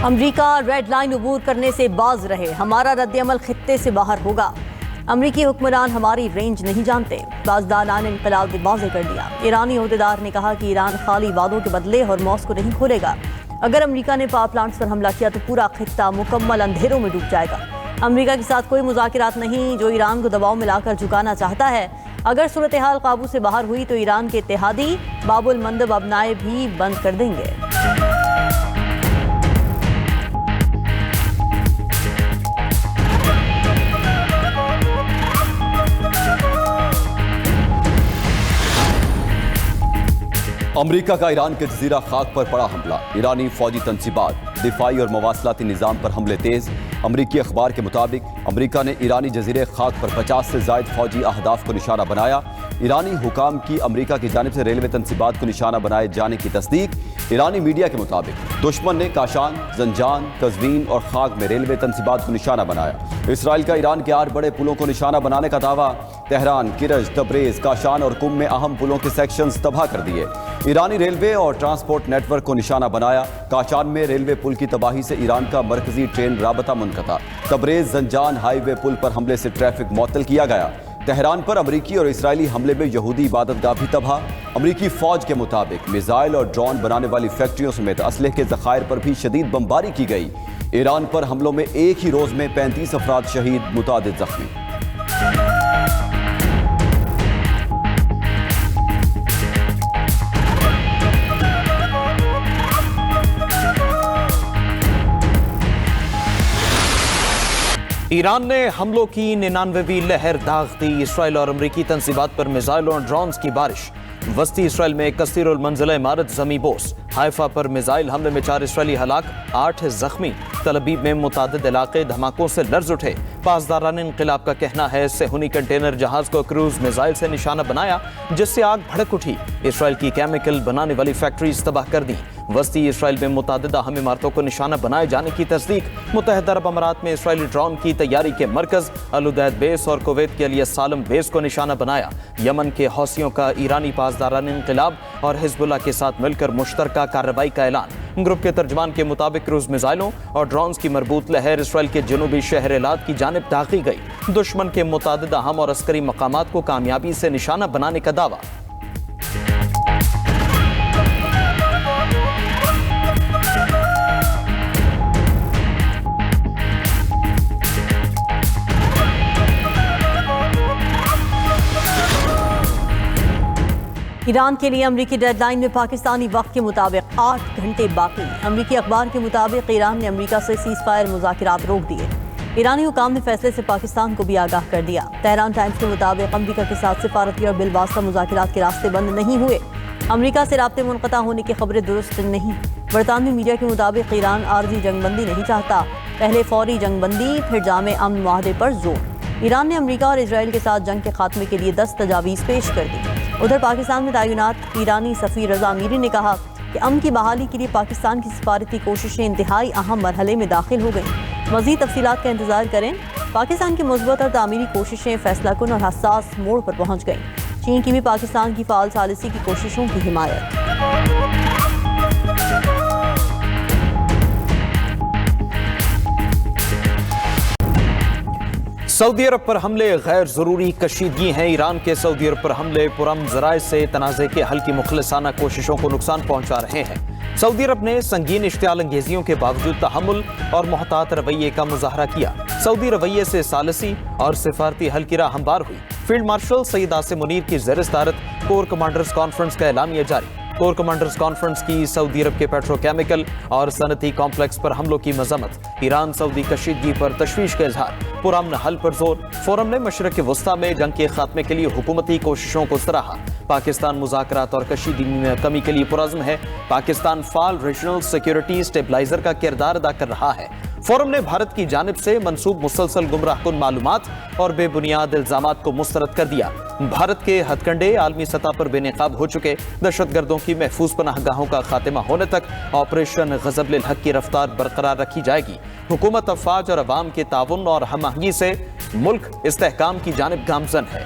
امریکہ red line عبور کرنے سے باز رہے، ہمارا رد عمل خطے سے باہر ہوگا۔ امریکی حکمران ہماری رینج نہیں جانتے، بازداران انقلاب نے واضح کر دیا۔ ایرانی عہدیدار نے کہا کہ ایران خالی وعدوں کے بدلے ہرموز کو نہیں کھولے گا۔ اگر امریکہ نے پاور پلانٹس پر حملہ کیا تو پورا خطہ مکمل اندھیروں میں ڈوب جائے گا۔ امریکہ کے ساتھ کوئی مذاکرات نہیں، جو ایران کو دباؤ میں لا کر جھکانا چاہتا ہے۔ اگر صورتحال قابو سے باہر ہوئی تو ایران کے اتحادی باب المندب ابنائے بھی بند کر دیں گے۔ امریکہ کا ایران کے جزیرہ خاک پر پڑا حملہ، ایرانی فوجی تنصیبات، دفاعی اور مواصلاتی نظام پر حملے تیز۔ امریکی اخبار کے مطابق امریکہ نے ایرانی جزیرے خاک پر 50 سے زائد فوجی اہداف کو نشانہ بنایا۔ ایرانی حکام کی امریکہ کی جانب سے ریلوے تنصیبات کو نشانہ بنائے جانے کی تصدیق۔ ایرانی میڈیا کے مطابق دشمن نے کاشان، زنجان، قزوین اور خاک میں ریلوے تنصیبات کو نشانہ بنایا۔ اسرائیل کا ایران کے 8 بڑے پلوں کو نشانہ بنانے کا دعویٰ، تہران، کرج، تبریز، کاشان اور قم میں اہم پلوں کے سیکشنز تباہ کر دیے۔ ایرانی ریلوے اور ٹرانسپورٹ نیٹ ورک کو نشانہ بنایا، کاشان میں ریلوے پل کی تباہی سے ایران کا مرکزی ٹرین رابطہ منقطع، تبریز زنجان ہائی وے پل پر حملے سے ٹریفک معطل کیا گیا۔ تہران پر امریکی اور اسرائیلی حملے میں یہودی عبادت گاہ بھی تباہ۔ امریکی فوج کے مطابق میزائل اور ڈرون بنانے والی فیکٹریوں سمیت اسلحے کے ذخائر پر بھی شدید بمباری کی گئی۔ ایران پر حملوں میں ایک ہی روز میں 35 افراد شہید، متعدد زخمی۔ ایران نے حملوں کی 99ویں لہر داغ دی، اسرائیل اور امریکی تنصیبات پر میزائلوں اور ڈرونز کی بارش۔ وسطی اسرائیل میں کثیر المنزلہ عمارت زمیں بوس، حائفہ پر میزائل حملے میں 4 اسرائیلی ہلاک، 8 زخمی۔ تل ابیب میں متعدد علاقے دھماکوں سے لرز اٹھے۔ پاسداران انقلاب کا کہنا ہے صہیونی کنٹینر جہاز کو کروز میزائل سے نشانہ بنایا، جس سے آگ بھڑک اٹھی۔ اسرائیل کی کیمیکل بنانے والی فیکٹریز تباہ کر دیں۔ وسطی اسرائیل میں متعدد اہم عمارتوں کو نشانہ بنائے جانے کی تصدیق۔ متحدہ عرب امارات میں اسرائیلی ڈرون کی تیاری کے مرکز، العدید بیس اور کویت کے علیہ السلام بیس کو نشانہ بنایا۔ یمن کے حوثیوں کا ایرانی پاسداران انقلاب اور حزب اللہ کے ساتھ مل کر مشترکہ کارروائی کا اعلان۔ گروپ کے ترجمان کے مطابق کروز میزائلوں اور ڈرونز کی مربوط لہر اسرائیل کے جنوبی شہر ایلات کی جانب داغی گئی۔ دشمن کے متعدد اہم اور عسکری مقامات کو کامیابی سے نشانہ بنانے کا دعویٰ۔ ایران کے لیے امریکی ڈیڈ لائن میں پاکستانی وقت کے مطابق 8 گھنٹے باقی۔ امریکی اخبار کے مطابق ایران نے امریکہ سے سیز فائر مذاکرات روک دیے۔ ایرانی حکام نے فیصلے سے پاکستان کو بھی آگاہ کر دیا۔ تہران ٹائمز کے مطابق امریکہ کے ساتھ سفارتی اور بالواسطہ مذاکرات کے راستے بند نہیں ہوئے۔ امریکہ سے رابطے منقطع ہونے کی خبریں درست نہیں۔ برطانوی میڈیا کے مطابق ایران عارضی جنگ بندی نہیں چاہتا، پہلے فوری جنگ بندی پھر جامع امن معاہدے پر زور۔ ایران نے امریکہ اور اسرائیل کے ساتھ جنگ کے خاتمے کے لیے 10 تجاویز پیش کر دی۔ ادھر پاکستان میں تعینات ایرانی سفیر رضا امیری نے کہا کہ امن کی بحالی کے لیے پاکستان کی سفارتی کوششیں انتہائی اہم مرحلے میں داخل ہو گئیں۔ مزید تفصیلات کا انتظار کریں۔ پاکستان کی مثبت اور تعمیری کوششیں فیصلہ کن اور حساس موڑ پر پہنچ گئیں۔ چین کی بھی پاکستان کی فعال ثالثی کی کوششوں کی حمایت۔ سعودی عرب پر حملے غیر ضروری کشیدگی ہیں۔ ایران کے سعودی عرب پر حملے پرامن ذرائع سے تنازع کے حل کی مخلصانہ کوششوں کو نقصان پہنچا رہے ہیں۔ سعودی عرب نے سنگین اشتعال انگیزیوں کے باوجود تحمل اور محتاط رویے کا مظاہرہ کیا۔ سعودی رویے سے ثالثی اور سفارتی حل کی راہ ہموار ہوئی۔ فیلڈ مارشل سعید عاصم منیر کی زیر صدارت کور کمانڈرز کانفرنس کا اعلامیہ جاری۔ کور کمانڈرز کانفرنس کی سعودی عرب کے پیٹرو کیمیکل اور صنعتی کمپلیکس پر حملوں کی مذمت، ایران سعودی کشیدگی پر تشویش کا اظہار، پرامن حل پر زور۔ فورم نے مشرق وسطیٰ میں جنگ کے خاتمے کے لیے حکومتی کوششوں کو سراہا۔ پاکستان مذاکرات اور کشیدگی میں کمی کے لیے پرعزم ہے۔ پاکستان فعال ریجنل سیکیورٹی اسٹیبلائزر کا کردار ادا کر رہا ہے۔ فورم نے بھارت کی جانب سے منسوب مسلسل گمراہ کن معلومات اور بے بنیاد الزامات کو مسترد کر دیا۔ بھارت کے ہتھ کنڈے عالمی سطح پر بے نقاب ہو چکے۔ دہشت گردوں کی محفوظ پناہ گاہوں کا خاتمہ ہونے تک آپریشن غضب للحق کی رفتار برقرار رکھی جائے گی۔ حکومت افواج اور عوام کے تعاون اور ہم آہنگی سے ملک استحکام کی جانب گامزن ہے۔